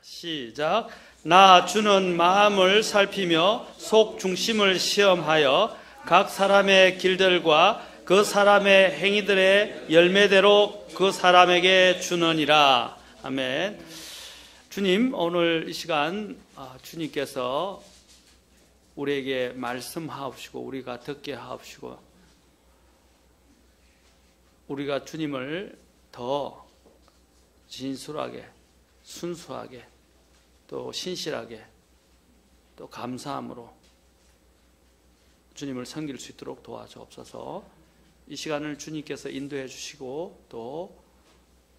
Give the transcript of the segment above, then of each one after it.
시작. 나 주는 마음을 살피며 속 중심을 시험하여 각 사람의 길들과 그 사람의 행위들의 열매대로 그 사람에게 주느니라. 아멘. 주님, 오늘 이 시간 주님께서 우리에게 말씀하옵시고 우리가 듣게 하옵시고 우리가 주님을 더 진솔하게, 순수하게, 또 신실하게, 또 감사함으로 주님을 섬길 수 있도록 도와주옵소서. 이 시간을 주님께서 인도해 주시고 또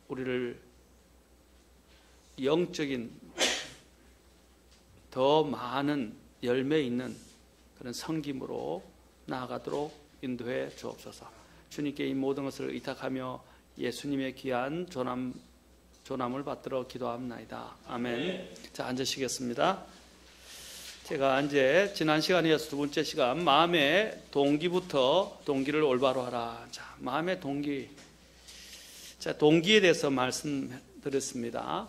우리를 영적인 더 많은 열매 있는 그런 섬김으로 나아가도록 인도해 주옵소서. 주님께 이 모든 것을 의탁하며 예수님의 귀한 조남을 받들어 기도합나이다. 아멘. 자, 앉으시겠습니다. 제가 이제 지난 시간에 이어서 두 번째 시간, 마음의 동기부터 동기를 올바로 하라. 자, 마음의 동기. 자, 동기에 대해서 말씀드렸습니다.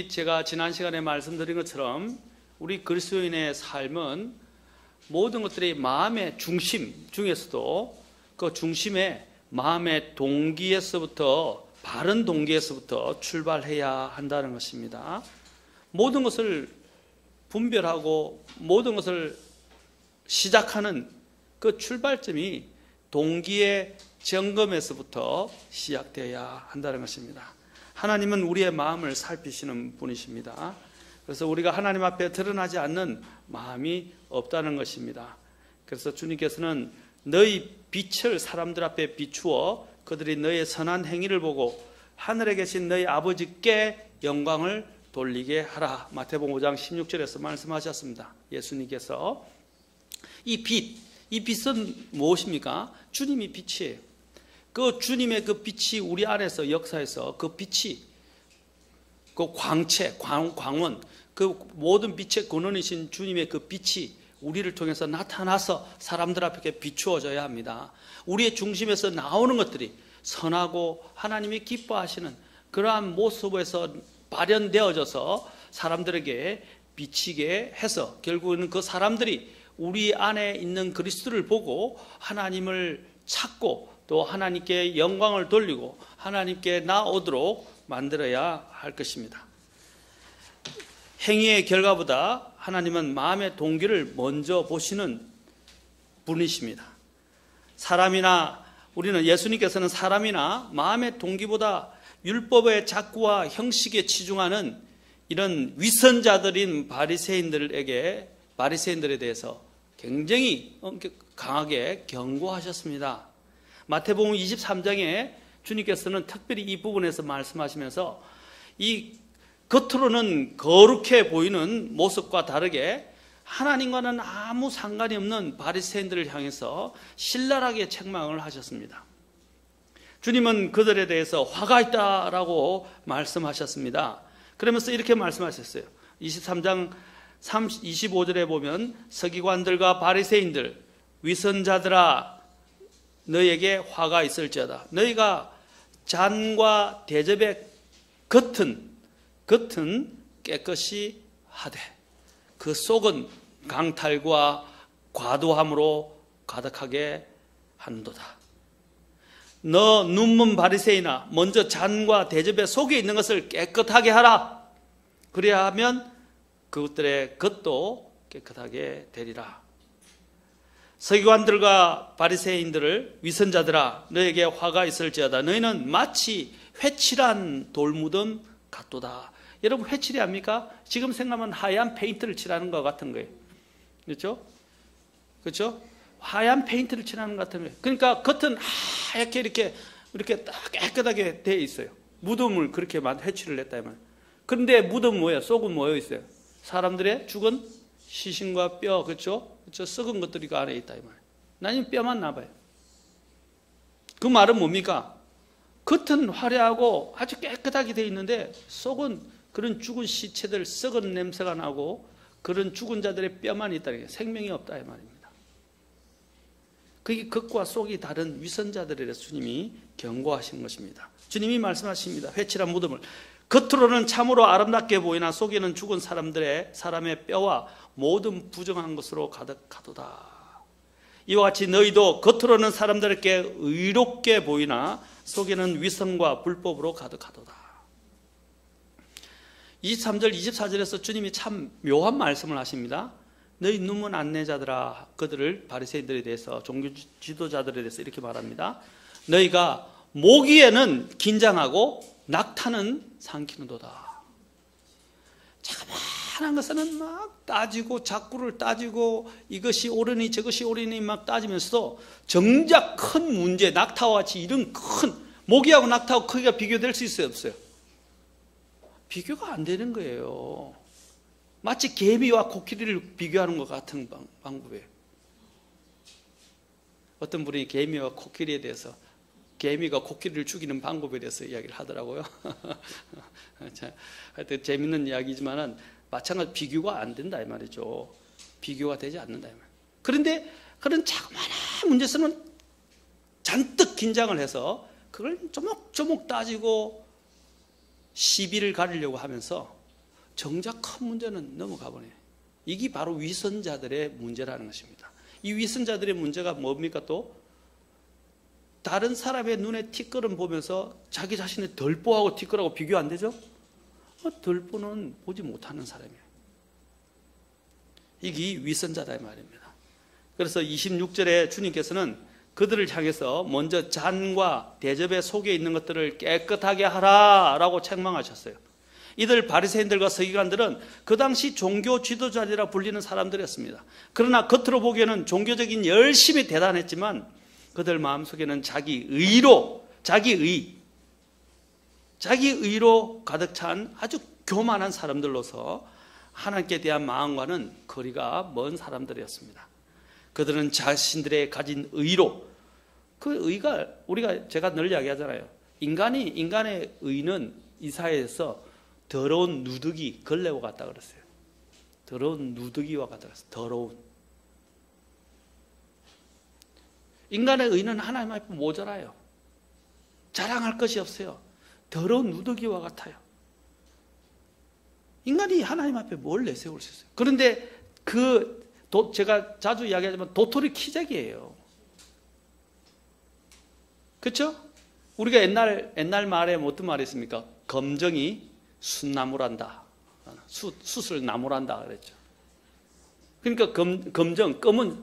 제가 지난 시간에 말씀드린 것처럼 우리 그리스도인의 삶은 모든 것들이 마음의 중심 중에서도 그 중심에 마음의 동기에서부터, 바른 동기에서부터 출발해야 한다는 것입니다. 모든 것을 분별하고 모든 것을 시작하는 그 출발점이 동기의 점검에서부터 시작되어야 한다는 것입니다. 하나님은 우리의 마음을 살피시는 분이십니다. 그래서 우리가 하나님 앞에 드러나지 않는 마음이 없다는 것입니다. 그래서 주님께서는 너희 빛을 사람들 앞에 비추어 그들이 너의 선한 행위를 보고 하늘에 계신 너희 아버지께 영광을 돌리게 하라. 마태복음 5장 16절에서 말씀하셨습니다. 예수님께서 이 빛은 무엇입니까? 주님이 빛이에요. 그 주님의 그 빛이 우리 안에서 역사해서 그 빛이 그 광채, 광원, 그 모든 빛의 근원이신 주님의 그 빛이 우리를 통해서 나타나서 사람들 앞에 비추어져야 합니다. 우리의 중심에서 나오는 것들이 선하고 하나님이 기뻐하시는 그러한 모습에서 발현되어져서 사람들에게 비치게 해서 결국은 그 사람들이 우리 안에 있는 그리스도를 보고 하나님을 찾고 또 하나님께 영광을 돌리고 하나님께 나오도록 만들어야 할 것입니다. 행위의 결과보다 하나님은 마음의 동기를 먼저 보시는 분이십니다. 우리는 예수님께서는 사람이나 마음의 동기보다 율법의 작구와 형식에 치중하는 이런 위선자들인 바리새인들에 대해서 굉장히 강하게 경고하셨습니다. 마태복음 23장에 주님께서는 특별히 이 부분에서 말씀하시면서 이 겉으로는 거룩해 보이는 모습과 다르게 하나님과는 아무 상관이 없는 바리새인들을 향해서 신랄하게 책망을 하셨습니다. 주님은 그들에 대해서 화가 있다라고 말씀하셨습니다. 그러면서 이렇게 말씀하셨어요. 23장 25절에 보면 서기관들과 바리새인들, 위선자들아 너에게 화가 있을지어다. 너희가 잔과 대접의 겉은 깨끗이 하되 그 속은 강탈과 과도함으로 가득하게 한도다. 너 눈먼 바리새인아, 먼저 잔과 대접의 속에 있는 것을 깨끗하게 하라. 그래야 하면 그것들의 겉도 깨끗하게 되리라. 서기관들과 바리새인들을 위선자들아 너에게 화가 있을지어다. 너희는 마치 회칠한 돌무덤 같도다. 여러분 회칠이 압니까? 지금 생각하면 하얀 페인트를 칠하는 것 같은 거예요. 그렇죠? 그렇죠? 하얀 페인트를 칠하는 것 같은 거예요. 그러니까 겉은 하얗게 이렇게 딱 깨끗하게 되어 있어요. 무덤을 그렇게 회칠을 했다 이 말이에요. 그런데 무덤은 뭐예요? 속은 뭐여 있어요? 사람들의 죽은 시신과 뼈, 그렇죠? 썩은 것들이 그 안에 있다 이 말이에요. 나는 뼈만 남아요. 그 말은 뭡니까? 겉은 화려하고 아주 깨끗하게 되어 있는데 속은 그런 죽은 시체들, 썩은 냄새가 나고 그런 죽은 자들의 뼈만 있다는 게 생명이 없다 이 말입니다. 그게 겉과 속이 다른 위선자들에 대해서 주님이 경고하신 것입니다. 주님이 말씀하십니다. 회칠한 무덤을 겉으로는 참으로 아름답게 보이나 속에는 죽은 사람의 뼈와 모든 부정한 것으로 가득하도다. 이와 같이 너희도 겉으로는 사람들에게 의롭게 보이나 속에는 위선과 불법으로 가득하도다. 23절 24절에서 주님이 참 묘한 말씀을 하십니다. 너희 눈먼 안내자들아, 그들을 바리새인들에 대해서, 종교 지도자들에 대해서 이렇게 말합니다. 너희가 모기에는 긴장하고 낙타는 삼키는도다. 자그마한 것은 막 따지고 작구를 따지고 이것이 옳으니 저것이 옳으니 막 따지면서도 정작 큰 문제, 낙타와 같이 이런 큰, 모기하고 낙타하고 크기가 비교될 수 있어요, 없어요? 비교가 안 되는 거예요. 마치 개미와 코끼리를 비교하는 것 같은 방법이에요. 어떤 분이 개미와 코끼리에 대해서, 개미가 코끼리를 죽이는 방법에 대해서 이야기를 하더라고요. 하여튼 재밌는 이야기지만은 마찬가지로 비교가 안 된다 이 말이죠. 비교가 되지 않는다 이 말. 그런데 그런 자그마한 문제에서는 잔뜩 긴장을 해서 그걸 조목조목 따지고 시비를 가리려고 하면서 정작 큰 문제는 넘어가 버려요. 이게 바로 위선자들의 문제라는 것입니다. 이 위선자들의 문제가 뭡니까? 또 다른 사람의 눈에 티끌은 보면서 자기 자신의 덜보하고 티끌하고 비교 안 되죠? 덜보는 보지 못하는 사람이에요. 이게 위선자다 이 말입니다. 그래서 26절에 주님께서는 그들을 향해서 먼저 잔과 대접의 속에 있는 것들을 깨끗하게 하라라고 책망하셨어요. 이들 바리새인들과 서기관들은 그 당시 종교 지도자들이라 불리는 사람들이었습니다. 그러나 겉으로 보기에는 종교적인 열심이 대단했지만 그들 마음속에는 자기의로 가득 찬 아주 교만한 사람들로서 하나님께 대한 마음과는 거리가 먼 사람들이었습니다. 그들은 자신들의 가진 의로, 그 의가 제가 늘 이야기하잖아요. 인간의 의는 이사야에서 더러운 누더기, 걸레와 같다 그랬어요. 더러운 누더기와 같다 그랬어요. 더러운. 인간의 의는 하나님 앞에 모자라요. 자랑할 것이 없어요. 더러운 누더기와 같아요. 인간이 하나님 앞에 뭘 내세울 수 있어요? 그런데 제가 자주 이야기하지만 도토리 키재기예요. 그렇죠? 우리가 옛날 말에 어떤 말이 있습니까? 검정이 숯나무란다. 숯을 나무란다 그랬죠. 그러니까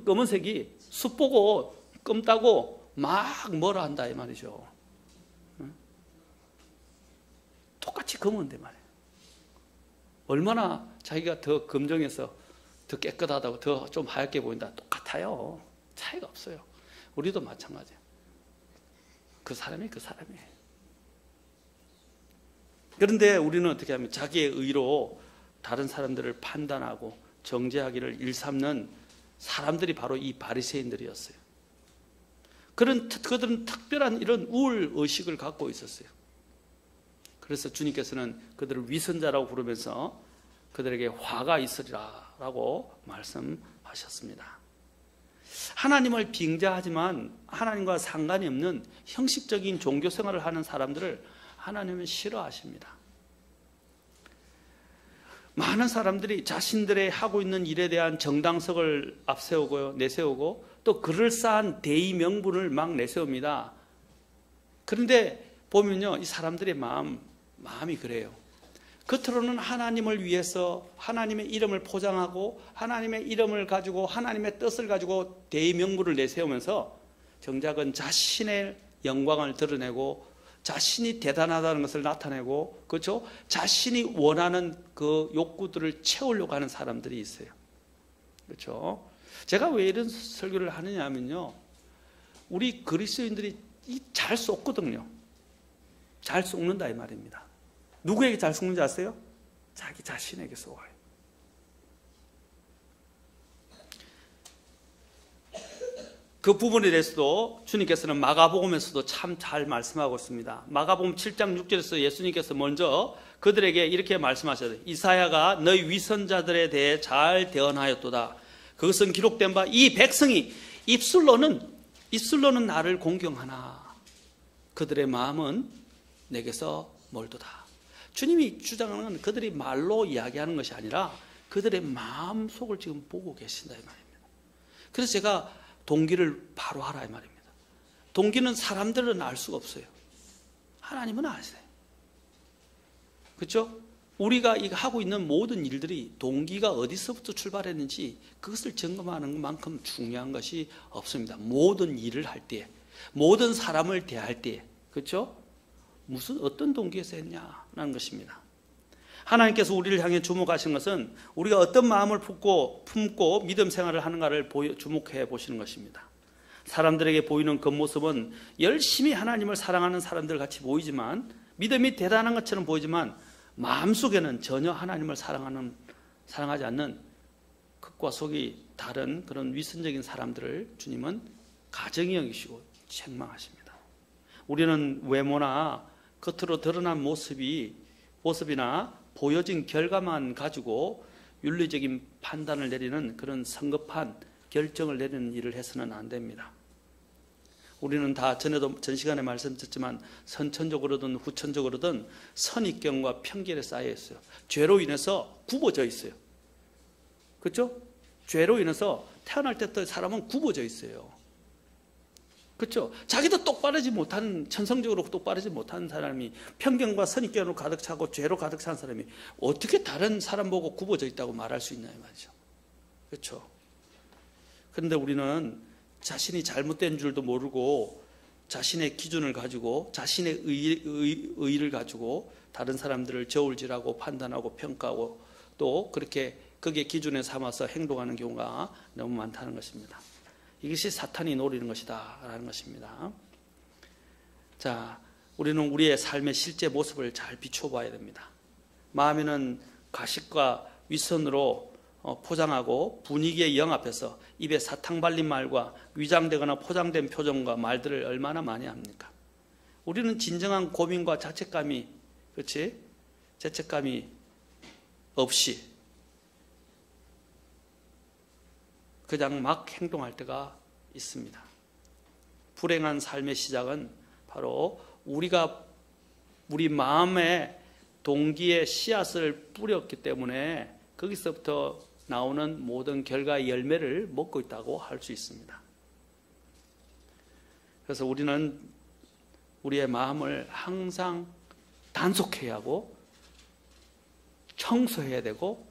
검은색이 숯 보고 검다고 막 뭐라 한다 이 말이죠. 똑같이 검은데 말이에요. 얼마나 자기가 더 검정해서 더 깨끗하다고 더 좀 하얗게 보인다. 똑같아요. 차이가 없어요. 우리도 마찬가지예요. 그 사람이에요. 그런데 우리는 어떻게 하면 자기의 의로 다른 사람들을 판단하고 정죄하기를 일삼는 사람들이 바로 이 바리새인들이었어요. 그들은 특별한 이런 우울 의식을 갖고 있었어요. 그래서 주님께서는 그들을 위선자라고 부르면서 그들에게 화가 있으리라 라고 말씀하셨습니다. 하나님을 빙자하지만 하나님과 상관이 없는 형식적인 종교 생활을 하는 사람들을 하나님은 싫어하십니다. 많은 사람들이 자신들의 하고 있는 일에 대한 정당성을 앞세우고요, 내세우고 또 그럴싸한 대의 명분을 막 내세웁니다. 그런데 보면요, 이 사람들의 마음이 그래요. 겉으로는 하나님을 위해서 하나님의 이름을 포장하고 하나님의 이름을 가지고 하나님의 뜻을 가지고 대의 명분을 내세우면서 정작은 자신의 영광을 드러내고 자신이 대단하다는 것을 나타내고, 그렇죠? 자신이 원하는 그 욕구들을 채우려고 하는 사람들이 있어요. 그렇죠? 제가 왜 이런 설교를 하느냐 하면요, 우리 그리스도인들이 잘 속거든요. 잘 속는다 이 말입니다. 누구에게 잘 속는지 아세요? 자기 자신에게 속아요. 그 부분에 대해서도 주님께서는 마가복음에서도 참 잘 말씀하고 있습니다. 마가복음 7장 6절에서 예수님께서 먼저 그들에게 이렇게 말씀하셨어요. 이사야가 너희 위선자들에 대해 잘 대언하였도다. 그것은 기록된 바 이 백성이 입술로는 입술로는 나를 공경하나 그들의 마음은 내게서 멀도다. 주님이 주장하는 건 그들이 말로 이야기하는 것이 아니라 그들의 마음속을 지금 보고 계신다 이 말입니다. 그래서 제가 동기를 바로 하라 이 말입니다. 동기는 사람들은 알 수가 없어요. 하나님은 아세요. 그렇죠? 우리가 하고 있는 모든 일들이 동기가 어디서부터 출발했는지 그것을 점검하는 것만큼 중요한 것이 없습니다. 모든 일을 할 때, 모든 사람을 대할 때, 그렇죠? 어떤 동기에서 했냐라는 것입니다. 하나님께서 우리를 향해 주목하신 것은 우리가 어떤 마음을 품고 믿음 생활을 하는가를 주목해 보시는 것입니다. 사람들에게 보이는 겉모습은 열심히 하나님을 사랑하는 사람들 같이 보이지만, 믿음이 대단한 것처럼 보이지만 마음속에는 전혀 하나님을 사랑하지 않는 겉과 속이 다른 그런 위선적인 사람들을 주님은 가증히 여기시고 책망하십니다. 우리는 외모나 겉으로 드러난 모습이나 보여진 결과만 가지고 윤리적인 판단을 내리는 그런 성급한 결정을 내리는 일을 해서는 안 됩니다. 우리는 다 전에도 전 시간에 말씀드렸지만 선천적으로든 후천적으로든 선입견과 편견에 쌓여 있어요. 죄로 인해서 굽어져 있어요. 그렇죠? 죄로 인해서 태어날 때부터 사람은 굽어져 있어요. 그렇죠? 자기도 똑바르지 못한, 천성적으로 똑바르지 못한 사람이 편견과 선입견으로 가득 차고 죄로 가득 찬 사람이 어떻게 다른 사람 보고 굽어져 있다고 말할 수 있나요? 말이죠. 그렇죠? 그런데 우리는 자신이 잘못된 줄도 모르고 자신의 기준을 가지고 자신의 의의를 가지고 다른 사람들을 저울질하고 판단하고 평가하고 또 그렇게 거기에 기준에 삼아서 행동하는 경우가 너무 많다는 것입니다. 이것이 사탄이 노리는 것이다 라는 것입니다. 자, 우리는 우리의 삶의 실제 모습을 잘 비춰봐야 됩니다. 마음에는 가식과 윗선으로 포장하고 분위기에 영합해서 입에 사탕 발린 말과 위장되거나 포장된 표정과 말들을 얼마나 많이 합니까? 우리는 진정한 고민과 자책감이 없이 그냥 막 행동할 때가 있습니다. 불행한 삶의 시작은 바로 우리 마음의 동기의 씨앗을 뿌렸기 때문에 거기서부터 나오는 모든 결과의 열매를 먹고 있다고 할 수 있습니다. 그래서 우리는 우리의 마음을 항상 단속해야 하고 청소해야 되고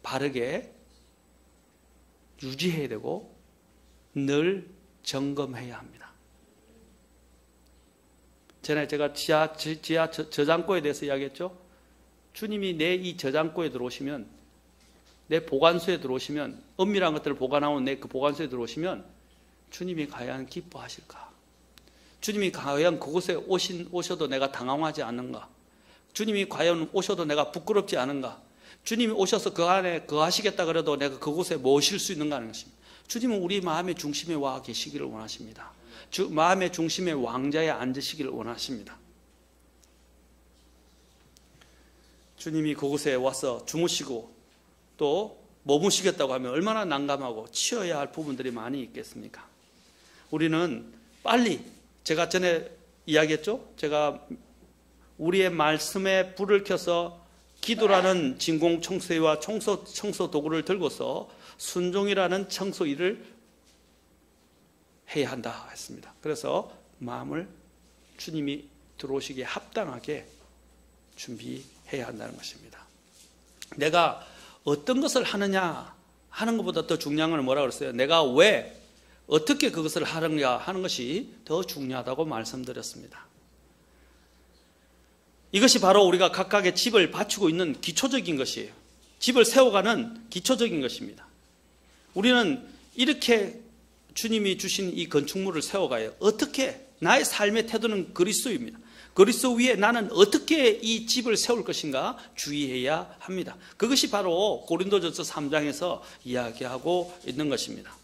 바르게 유지해야 되고 늘 점검해야 합니다. 전에 제가 지하 저장고에 대해서 이야기했죠. 주님이 내 이 저장고에 들어오시면, 내 보관소에 들어오시면, 은밀한 것들을 보관하는 내 그 보관소에 들어오시면 주님이 과연 기뻐하실까? 주님이 과연 그곳에 오셔도 내가 당황하지 않는가? 주님이 과연 오셔도 내가 부끄럽지 않은가? 주님이 오셔서 그 안에 거하시겠다 그래도 내가 그곳에 모실 수 있는가 하는 것입니다. 주님은 우리 마음의 중심에 와 계시기를 원하십니다. 마음의 중심에 왕자에 앉으시기를 원하십니다. 주님이 그곳에 와서 주무시고 또 머무시겠다고 하면 얼마나 난감하고 치워야 할 부분들이 많이 있겠습니까? 우리는 빨리, 제가 전에 이야기했죠? 제가 우리의 말씀에 불을 켜서 기도라는 진공 청소기와 청소 도구를 들고서 순종이라는 청소 일을 해야 한다 했습니다. 그래서 마음을 주님이 들어오시기에 합당하게 준비해야 한다는 것입니다. 내가 어떤 것을 하느냐 하는 것보다 더 중요한 건 뭐라고 그랬어요? 내가 왜, 어떻게 그것을 하느냐 하는 것이 더 중요하다고 말씀드렸습니다. 이것이 바로 우리가 각각의 집을 갖추고 있는 기초적인 것이에요. 집을 세워가는 기초적인 것입니다. 우리는 이렇게 주님이 주신 이 건축물을 세워가요. 어떻게? 나의 삶의 태도는 그리스도입니다. 그리스도 위에 나는 어떻게 이 집을 세울 것인가 주의해야 합니다. 그것이 바로 고린도전서 3장에서 이야기하고 있는 것입니다.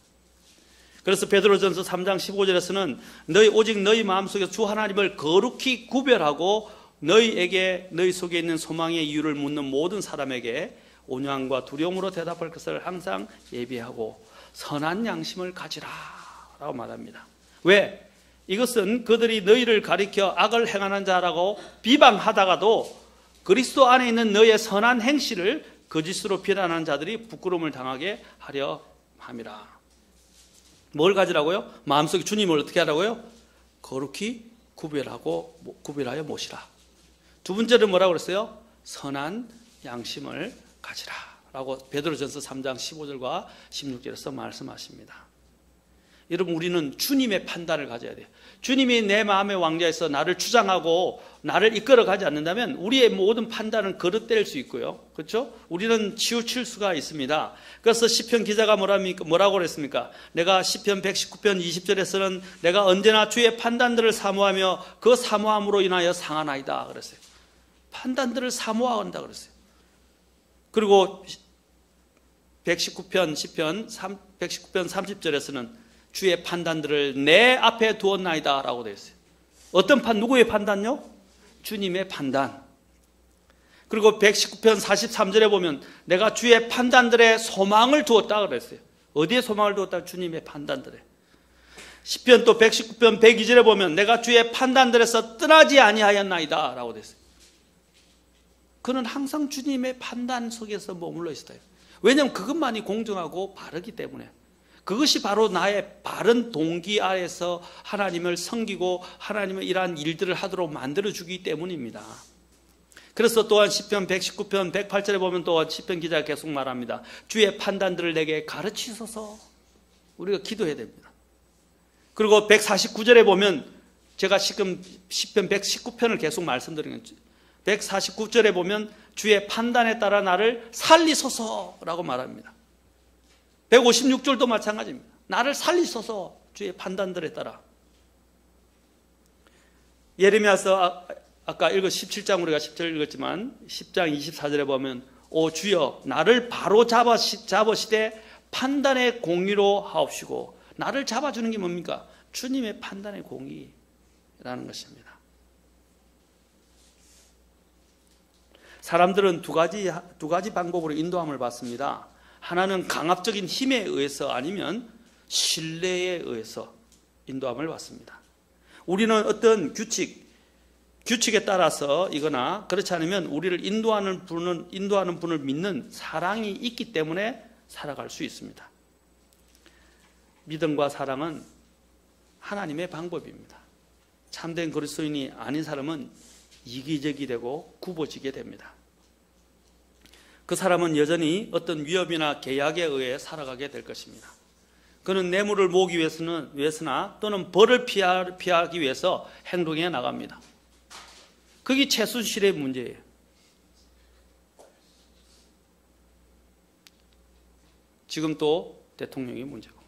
그래서 베드로전서 3장 15절에서는 오직 너희 마음속에 주 하나님을 거룩히 구별하고 너희 속에 있는 소망의 이유를 묻는 모든 사람에게 온유함과 두려움으로 대답할 것을 항상 예비하고 선한 양심을 가지라 라고 말합니다. 왜? 이것은 그들이 너희를 가리켜 악을 행하는 자라고 비방하다가도 그리스도 안에 있는 너희의 선한 행실을 거짓으로 비난하는 자들이 부끄러움을 당하게 하려 함이라. 뭘 가지라고요? 마음속에 주님을 어떻게 하라고요? 거룩히 구별하여 모시라. 두 번째는 뭐라고 그랬어요? 선한 양심을 가지라 라고 베드로전서 3장 15절과 16절에서 말씀하십니다. 여러분, 우리는 주님의 판단을 가져야 돼요. 주님이 내 마음의 왕좌에서 나를 주장하고 나를 이끌어가지 않는다면 우리의 모든 판단은 거릇될 수 있고요. 그렇죠? 우리는 치우칠 수가 있습니다. 그래서 시편 기자가 뭐라고 그랬습니까? 내가 시편 119편 20절에서는 내가 언제나 주의 판단들을 사모하며 그 사모함으로 인하여 상하나이다 그랬어요. 판단들을 사모한다 그랬어요. 그리고 119편 30절에서는 주의 판단들을 내 앞에 두었나이다 라고 되어 있어요. 어떤 누구의 판단요? 주님의 판단. 그리고 119편 43절에 보면 내가 주의 판단들의 소망을 두었다 그랬어요. 어디에 소망을 두었다? 주님의 판단들에. 시편 또 119편 102절에 보면 내가 주의 판단들에서 떠나지 아니하였나이다 라고 되어 있어요. 그는 항상 주님의 판단 속에서 머물러 있어요. 왜냐하면 그것만이 공정하고 바르기 때문에. 그것이 바로 나의 바른 동기 아래서 하나님을 섬기고 하나님의 이러한 일들을 하도록 만들어주기 때문입니다. 그래서 또한 시편 119편 108절에 보면 또 시편 기자가 계속 말합니다. 주의 판단들을 내게 가르치소서. 우리가 기도해야 됩니다. 그리고 149절에 보면 제가 지금 시편 119편을 계속 말씀드리는 거죠. 149절에 보면 주의 판단에 따라 나를 살리소서라고 말합니다. 156절도 마찬가지입니다. 나를 살리소서 주의 판단들에 따라. 예레미야서 아까 17장 우리가 10절 읽었지만 10장 24절에 보면 오 주여 나를 바로 잡으시되 판단의 공의로 하옵시고. 나를 잡아주는 게 뭡니까? 주님의 판단의 공의라는 것입니다. 사람들은 두 가지 방법으로 인도함을 받습니다. 하나는 강압적인 힘에 의해서 아니면 신뢰에 의해서 인도함을 받습니다. 우리는 어떤 규칙에 따라서 이거나 그렇지 않으면 우리를 인도하는 분을 믿는 사랑이 있기 때문에 살아갈 수 있습니다. 믿음과 사랑은 하나님의 방법입니다. 참된 그리스도인이 아닌 사람은 이기적이 되고 굽어지게 됩니다. 그 사람은 여전히 어떤 위협이나 계약에 의해 살아가게 될 것입니다. 그는 뇌물을 모으기 위해서나 또는 벌을 피하기 위해서 행동해 나갑니다. 그게 최순실의 문제예요. 지금 또 대통령의 문제고.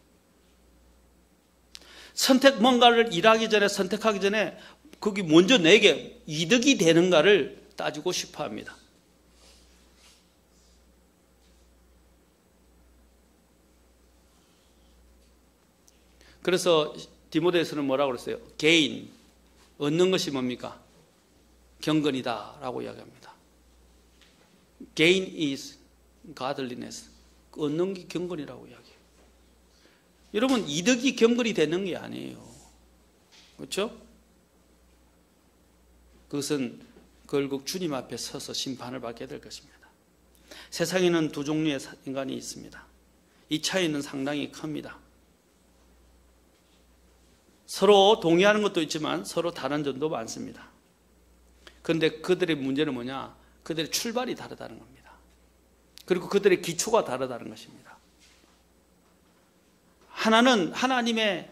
뭔가를 일하기 전에 선택하기 전에 그게 먼저 내게 이득이 되는가를 따지고 싶어 합니다. 그래서 디모데에서는 뭐라고 그랬어요? 개인, 얻는 것이 뭡니까? 경건이다 라고 이야기합니다. Gain is godliness. 얻는 게 경건이라고 이야기해요. 여러분, 이득이 경건이 되는 게 아니에요. 그렇죠? 그것은 결국 주님 앞에 서서 심판을 받게 될 것입니다. 세상에는 두 종류의 인간이 있습니다. 이 차이는 상당히 큽니다. 서로 동의하는 것도 있지만 서로 다른 점도 많습니다. 그런데 그들의 문제는 뭐냐? 그들의 출발이 다르다는 겁니다. 그리고 그들의 기초가 다르다는 것입니다. 하나는 하나님의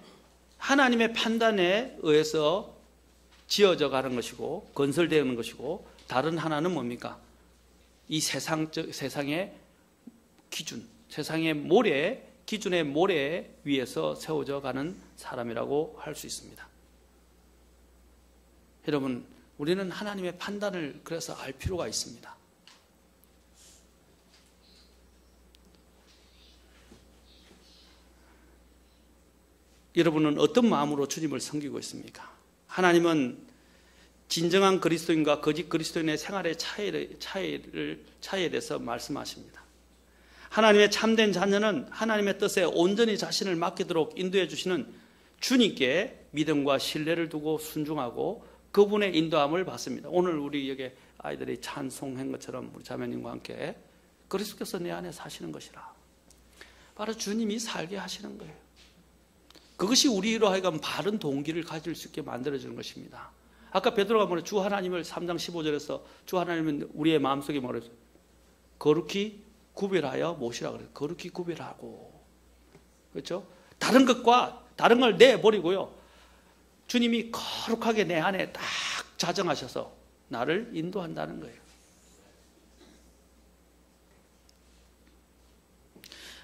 판단에 의해서 지어져 가는 것이고 건설되는 것이고, 다른 하나는 뭡니까? 이 세상의 기준, 세상의 기준의 모래 위에서 세워져 가는 사람이라고 할 수 있습니다. 여러분, 우리는 하나님의 판단을 그래서 알 필요가 있습니다. 여러분은 어떤 마음으로 주님을 섬기고 있습니까? 하나님은 진정한 그리스도인과 거짓 그리스도인의 생활의 차이에 대해서 말씀하십니다. 하나님의 참된 자녀는 하나님의 뜻에 온전히 자신을 맡기도록 인도해 주시는 주님께 믿음과 신뢰를 두고 순종하고 그분의 인도함을 받습니다. 오늘 우리 여기 아이들이 찬송한 것처럼 우리 자매님과 함께 그리스도께서 내 안에 사시는 것이라. 바로 주님이 살게 하시는 거예요. 그것이 우리로 하여금 바른 동기를 가질 수 있게 만들어주는 것입니다. 아까 베드로가 뭐래? 주 하나님을 3장 15절에서 주 하나님은 우리의 마음속에 뭐래? 거룩히 구별하여 모시라 그래요. 거룩히 구별하고. 그렇죠? 다른 것과 다른 걸 내버리고요. 주님이 거룩하게 내 안에 딱 자정하셔서 나를 인도한다는 거예요.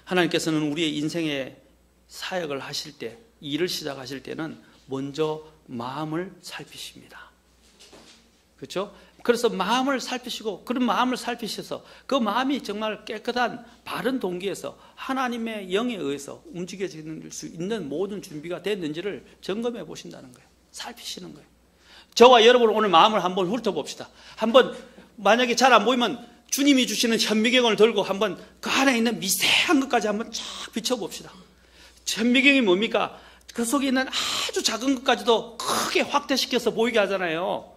하나님께서는 우리의 인생의 사역을 하실 때, 일을 시작하실 때는 먼저 마음을 살피십니다. 그렇죠? 그래서 마음을 살피시고, 그런 마음을 살피셔서 그 마음이 정말 깨끗한 바른 동기에서 하나님의 영에 의해서 움직여질 수 있는 모든 준비가 됐는지를 점검해 보신다는 거예요. 살피시는 거예요. 저와 여러분 오늘 마음을 한번 훑어봅시다. 한번 만약에 잘 안 보이면 주님이 주시는 현미경을 들고 한번 그 안에 있는 미세한 것까지 한번 쫙 비춰봅시다. 현미경이 뭡니까? 그 속에 있는 아주 작은 것까지도 크게 확대시켜서 보이게 하잖아요.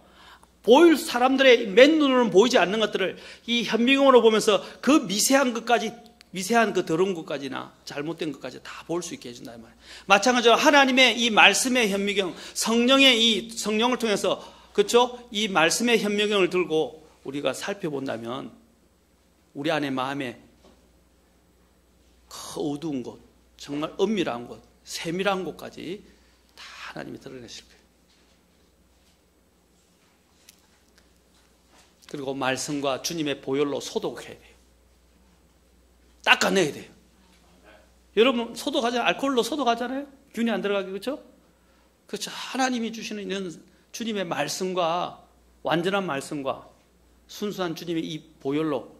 보일 사람들의 맨눈으로는 보이지 않는 것들을 이 현미경으로 보면서 그 미세한 것까지, 미세한 그 더러운 것까지나 잘못된 것까지 다 볼 수 있게 해준다 이 말이에요. 마찬가지로 하나님의 이 말씀의 현미경, 성령의 이 성령을 통해서, 그렇죠? 이 말씀의 현미경을 들고 우리가 살펴본다면 우리 안에 마음에 그 어두운 곳, 정말 은밀한 곳, 세밀한 곳까지 다 하나님이 드러내실 거예요. 그리고 말씀과 주님의 보혈로 소독해야 돼요. 닦아내야 돼요. 여러분 소독하잖아요. 알코올로 소독하잖아요. 균이 안 들어가게. 그렇죠? 그렇죠. 하나님이 주시는 이런 주님의 말씀과 완전한 말씀과 순수한 주님의 이 보혈로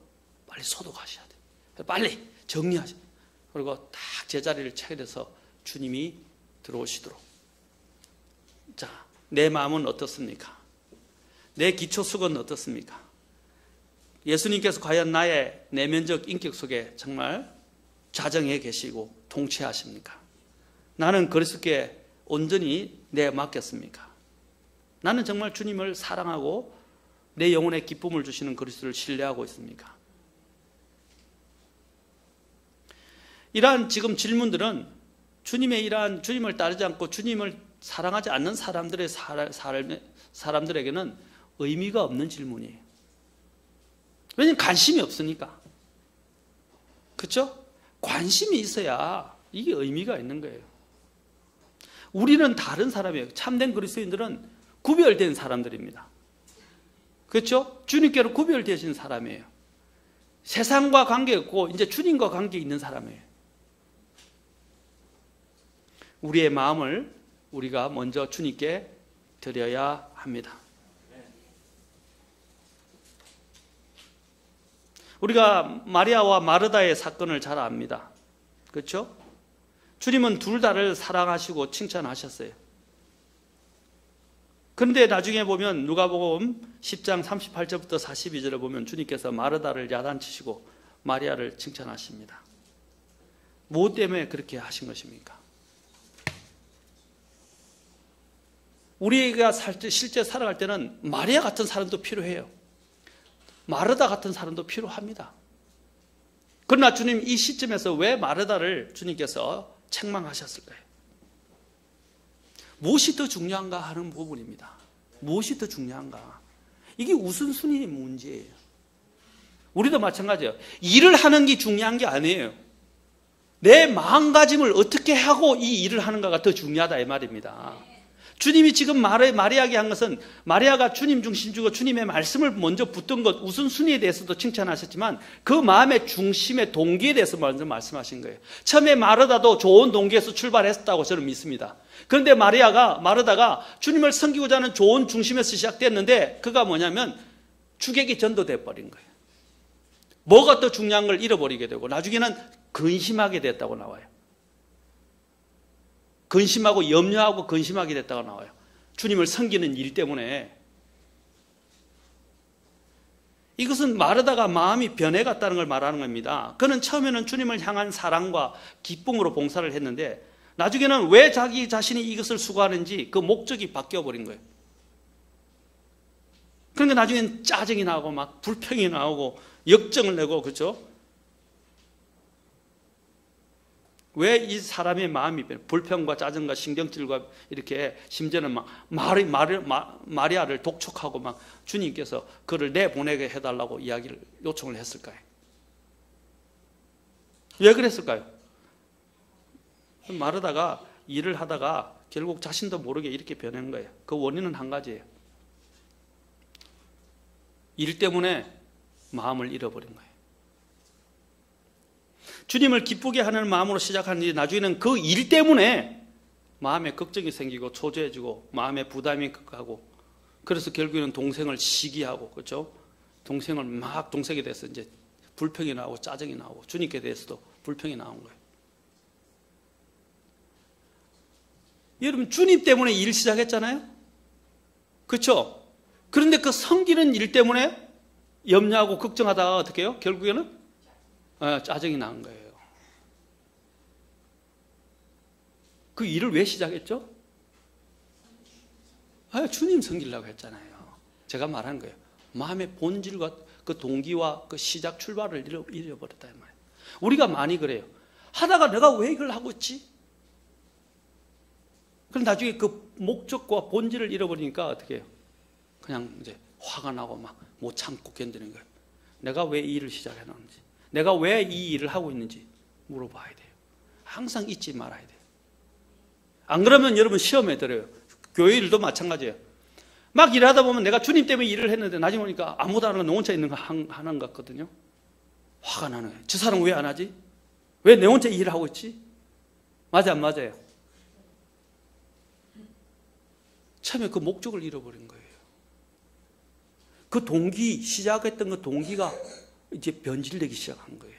빨리 소독하셔야 돼요. 빨리 정리하셔야 돼요. 그리고 딱 제자리를 차려서 주님이 들어오시도록. 자, 내 마음은 어떻습니까? 내 기초숙은 어떻습니까? 예수님께서 과연 나의 내면적 인격 속에 정말 자정해 계시고 통치하십니까? 나는 그리스도께 온전히 내맡겼습니까? 나는 정말 주님을 사랑하고 내 영혼에 기쁨을 주시는 그리스도를 신뢰하고 있습니까? 이러한 지금 질문들은 주님의 이러한 주님을 따르지 않고 주님을 사랑하지 않는 사람들에게는 의미가 없는 질문이에요. 왜냐하면 관심이 없으니까. 그렇죠? 관심이 있어야 이게 의미가 있는 거예요. 우리는 다른 사람이에요. 참된 그리스도인들은 구별된 사람들입니다. 그렇죠? 주님께로 구별되신 사람이에요. 세상과 관계없고 이제 주님과 관계 있는 사람이에요. 우리의 마음을 우리가 먼저 주님께 드려야 합니다. 우리가 마리아와 마르다의 사건을 잘 압니다. 그렇죠? 주님은 둘 다를 사랑하시고 칭찬하셨어요. 그런데 나중에 보면 누가복음 10장 38절부터 42절에 보면 주님께서 마르다를 야단치시고 마리아를 칭찬하십니다. 무엇 때문에 그렇게 하신 것입니까? 우리가 실제 살아갈 때는 마리아 같은 사람도 필요해요. 마르다 같은 사람도 필요합니다. 그러나 주님 이 시점에서 왜 마르다를 주님께서 책망하셨을까요? 무엇이 더 중요한가 하는 부분입니다. 무엇이 더 중요한가? 이게 우선순위의 문제예요. 우리도 마찬가지예요. 일을 하는 게 중요한 게 아니에요. 내 마음가짐을 어떻게 하고 이 일을 하는가가 더 중요하다 이 말입니다. 주님이 지금 마리아에게 한 것은 마리아가 주님 중심주고 주님의 말씀을 먼저 붙든 것 우선순위에 대해서도 칭찬하셨지만 그 마음의 중심의 동기에 대해서 먼저 말씀하신 거예요. 처음에 마르다도 좋은 동기에서 출발했다고 저는 믿습니다. 그런데 마르다가 주님을 섬기고자 하는 좋은 중심에서 시작됐는데 그가 뭐냐면 주객이 전도돼 버린 거예요. 뭐가 더 중요한 걸 잃어버리게 되고 나중에는 근심하게 됐다고 나와요. 근심하고 염려하고 근심하게 됐다고 나와요. 주님을 섬기는 일 때문에. 이것은 마르다가 마음이 변해갔다는 걸 말하는 겁니다. 그는 처음에는 주님을 향한 사랑과 기쁨으로 봉사를 했는데 나중에는 왜 자기 자신이 이것을 수고하는지 그 목적이 바뀌어버린 거예요. 그러니까 나중엔 짜증이 나고 막 불평이 나오고 역정을 내고, 그렇죠? 왜 이 사람의 마음이 불평과 짜증과 신경질과 이렇게 심지어는 막 마리아를 독촉하고 막 주님께서 그를 내보내게 해달라고 이야기를 요청을 했을까요? 왜 그랬을까요? 마르다가 일을 하다가 결국 자신도 모르게 이렇게 변한 거예요. 그 원인은 한 가지예요. 일 때문에 마음을 잃어버린 거예요. 주님을 기쁘게 하는 마음으로 시작하는지 나중에는 그 일 때문에 마음에 걱정이 생기고 초조해지고 마음에 부담이 가고, 그래서 결국에는 동생을 시기하고, 그렇죠? 동생을 막 동생에 대해서 이제 불평이 나오고 짜증이 나오고 주님께 대해서도 불평이 나온 거예요. 여러분, 주님 때문에 일 시작했잖아요? 그렇죠? 그런데 그 섬기는 일 때문에 염려하고 걱정하다가 어떻게 해요? 결국에는 짜증이 난 거예요. 그 일을 왜 시작했죠? 주님 섬기려고 했잖아요. 제가 말한 거예요. 마음의 본질과 그 동기와 그 시작 출발을 잃어버렸다 이 말이에요. 우리가 많이 그래요. 하다가 내가 왜 이걸 하고 있지? 그럼 나중에 그 목적과 본질을 잃어버리니까 어떻게 해요? 그냥 이제 화가 나고 막 못 참고 견디는 거예요. 내가 왜 이 일을 시작해놨는지, 내가 왜 이 일을 하고 있는지 물어봐야 돼요. 항상 잊지 말아야 돼요. 안 그러면 여러분 시험에 들어요. 교회 일도 마찬가지예요. 막 일하다 보면 내가 주님 때문에 일을 했는데 나중에 보니까 아무도 안 하는 거, 너 혼자 있는 거 하는 것 같거든요. 화가 나는 거예요. 저 사람 왜 안 하지? 왜 내 혼자 일을 하고 있지? 맞아, 안 맞아요? 처음에 그 목적을 잃어버린 거예요. 그 동기, 시작했던 그 동기가 이제 변질되기 시작한 거예요.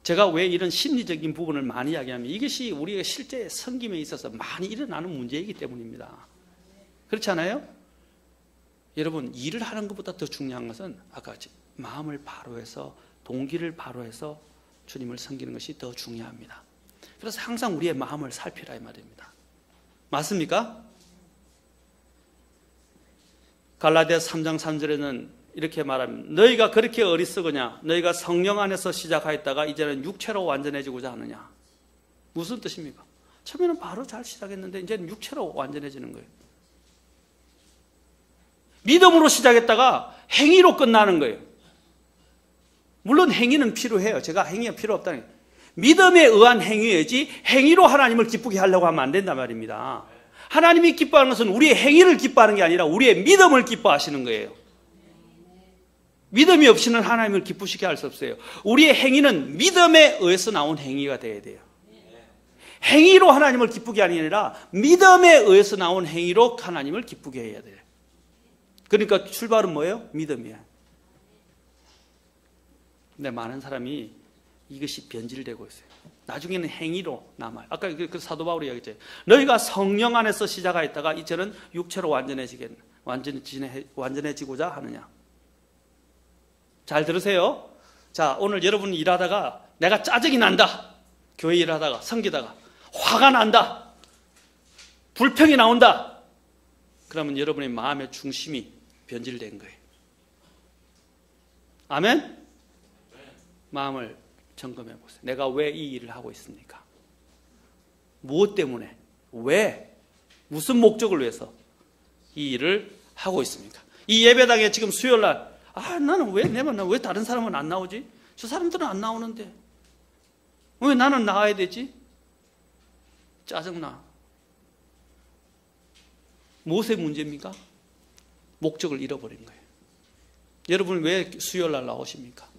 제가 왜 이런 심리적인 부분을 많이 이야기하면 이것이 우리가 실제 섬김에 있어서 많이 일어나는 문제이기 때문입니다. 그렇지 않아요? 여러분, 일을 하는 것보다 더 중요한 것은 아까 마음을 바로 해서, 동기를 바로 해서 주님을 섬기는 것이 더 중요합니다. 그래서 항상 우리의 마음을 살피라 이 말입니다. 맞습니까? 갈라디아서 3장 3절에는 이렇게 말합니다. 너희가 그렇게 어리석으냐? 너희가 성령 안에서 시작하였다가 이제는 육체로 완전해지고자 하느냐? 무슨 뜻입니까? 처음에는 바로 잘 시작했는데 이제는 육체로 완전해지는 거예요. 믿음으로 시작했다가 행위로 끝나는 거예요. 물론 행위는 필요해요. 제가 행위가 필요 없다는 거예요. 믿음에 의한 행위이지 행위로 하나님을 기쁘게 하려고 하면 안 된단 말입니다. 하나님이 기뻐하는 것은 우리의 행위를 기뻐하는 게 아니라 우리의 믿음을 기뻐하시는 거예요. 믿음이 없이는 하나님을 기쁘시게 할 수 없어요. 우리의 행위는 믿음에 의해서 나온 행위가 돼야 돼요. 행위로 하나님을 기쁘게 하는 게 아니라 믿음에 의해서 나온 행위로 하나님을 기쁘게 해야 돼요. 그러니까 출발은 뭐예요? 믿음이에요. 근데 많은 사람이 이것이 변질되고 있어요. 나중에는 행위로 남아요. 아까 그 사도 바울이 이야기했죠. 너희가 성령 안에서 시작하였다가 이제는 육체로 완전해지고자 하느냐. 잘 들으세요. 자, 오늘 여러분 일하다가 내가 짜증이 난다. 교회 일하다가 섬기다가 화가 난다. 불평이 나온다. 그러면 여러분의 마음의 중심이 변질된 거예요. 아멘? 마음을 점검해 보세요. 내가 왜 이 일을 하고 있습니까? 무엇 때문에? 왜? 무슨 목적을 위해서 이 일을 하고 있습니까? 이 예배당에 지금 수요일날 나는 왜 다른 사람은 안 나오지? 저 사람들은 안 나오는데 왜 나는 나와야 되지? 짜증나. 무엇의 문제입니까? 목적을 잃어버린 거예요. 여러분 왜 수요일날 나오십니까?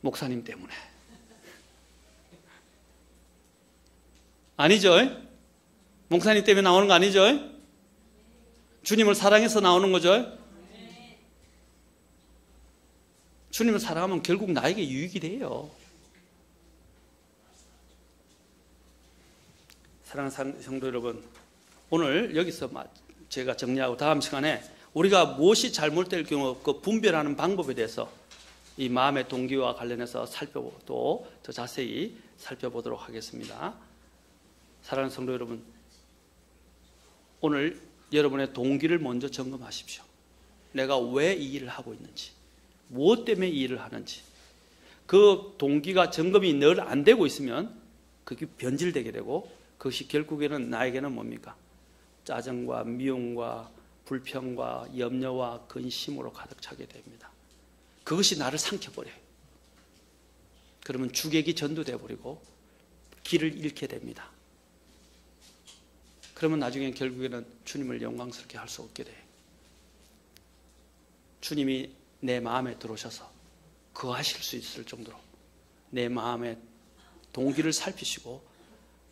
목사님 때문에. 아니죠? 목사님 때문에 나오는 거 아니죠? 주님을 사랑해서 나오는 거죠? 주님을 사랑하면 결국 나에게 유익이 돼요. 사랑하는 성도 여러분, 오늘 여기서 제가 정리하고 다음 시간에 우리가 무엇이 잘못될 경우 그 분별하는 방법에 대해서 이 마음의 동기와 관련해서 또 더 자세히 살펴보도록 하겠습니다. 사랑하는 성도 여러분, 오늘 여러분의 동기를 먼저 점검하십시오. 내가 왜 이 일을 하고 있는지, 무엇 때문에 이 일을 하는지. 그 동기가 점검이 늘 안 되고 있으면 그게 변질되게 되고, 그것이 결국에는 나에게는 뭡니까? 짜증과 미움과 불평과 염려와 근심으로 가득 차게 됩니다. 그것이 나를 삼켜버려요. 그러면 주객이 전도돼 버리고 길을 잃게 됩니다. 그러면 나중에 결국에는 주님을 영광스럽게 할 수 없게 돼요. 주님이 내 마음에 들어오셔서 거하실 수 있을 정도로 내 마음의 동기를 살피시고,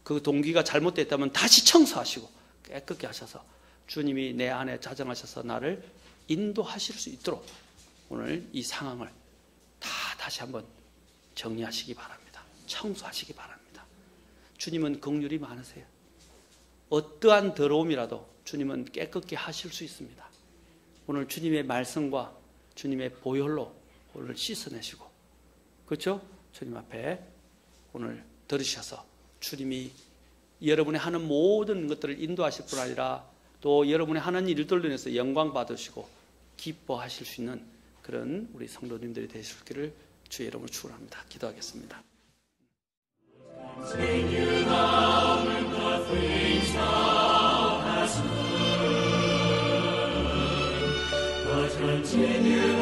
그 동기가 잘못됐다면 다시 청소하시고 깨끗게 하셔서 주님이 내 안에 자정하셔서 나를 인도하실 수 있도록 오늘 이 상황을 다시 한번 정리하시기 바랍니다. 청소하시기 바랍니다. 주님은 긍휼이 많으세요. 어떠한 더러움이라도 주님은 깨끗게 하실 수 있습니다. 오늘 주님의 말씀과 주님의 보혈로 오늘 씻어내시고, 그렇죠? 주님 앞에 오늘 들으셔서 주님이 여러분이 하는 모든 것들을 인도하실 뿐 아니라 또 여러분이 하는 일들로 인해서 영광 받으시고 기뻐하실 수 있는 그런 우리 성도님들이 되실 길을 주의 이름으로 축원합니다. 기도하겠습니다. Continue